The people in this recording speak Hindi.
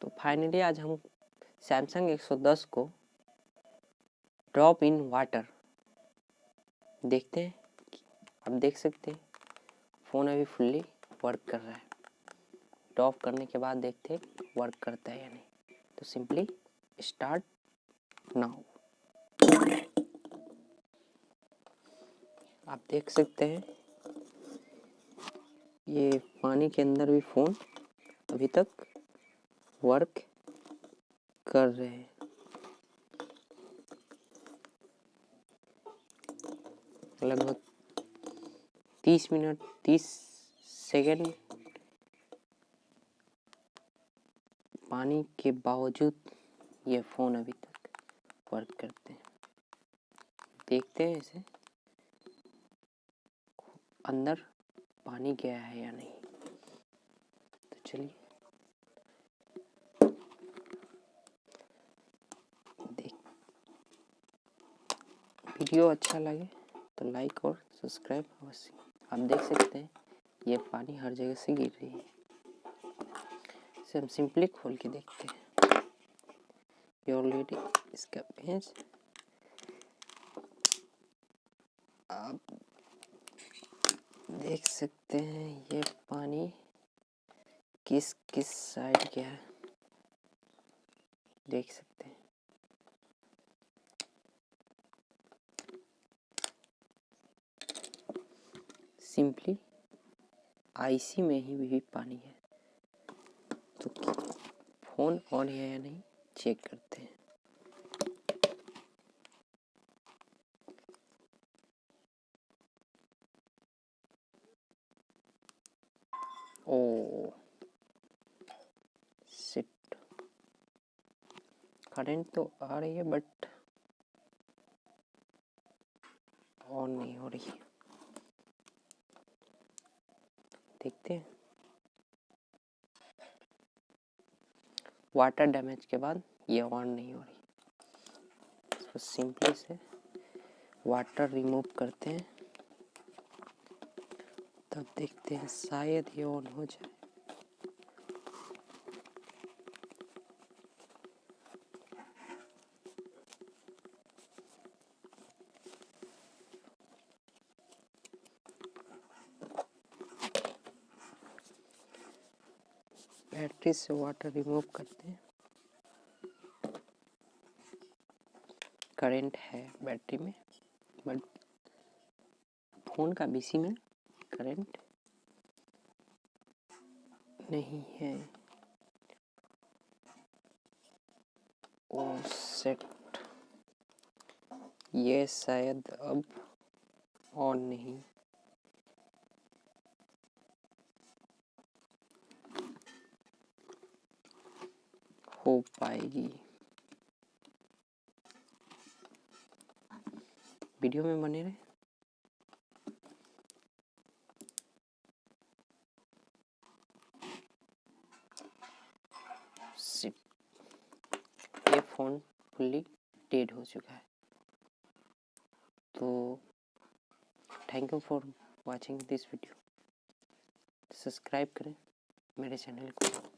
तो फाइनली आज हम सैमसंग 110 को ड्रॉप इन वाटर देखते हैं। आप देख सकते हैं फ़ोन अभी फुल्ली वर्क कर रहा है। ड्रॉप करने के बाद देखते हैं वर्क करता है या नहीं। तो सिंपली स्टार्ट नाउ। आप देख सकते हैं ये पानी के अंदर भी फ़ोन अभी तक वर्क कर रहे हैं। लगभग 30 मिनट 30 सेकेंड पानी के बावजूद ये फ़ोन अभी तक वर्क करते हैं। देखते हैं इसे अंदर पानी गया है या नहीं। तो चलिए वीडियो अच्छा लगे तो लाइक और सब्सक्राइब अवश्य। आप देख सकते हैं ये पानी हर जगह से गिर रही है। इसे हम सिंपली खोल के देखते हैं। ये ऑलरेडी इसका पेज आप देख सकते हैं ये पानी किस किस साइड गया है, देख सकते हैं। सिंपली आईसी में ही भी पानी है। तो फोन ऑन है या नहीं चेक करते हैं। ओ शिट, करंट तो आ रही है बट ऑन नहीं हो रही। देखते हैं वाटर डैमेज के बाद ये ऑन नहीं हो रही। तो सिंपली से वाटर रिमूव करते हैं, तब देखते हैं शायद ये ऑन हो जाए। बैटरी से वाटर रिमूव करते हैं। करंट है बैटरी में बट फोन का बीसी में करंट नहीं है। ओ सेट, ये शायद अब ऑन नहीं हो पाएगी। वीडियो में बने रहे। ये फोन फुल्ली डेड हो चुका है। तो thank you for watching this video. Subscribe करें मेरे चैनल को।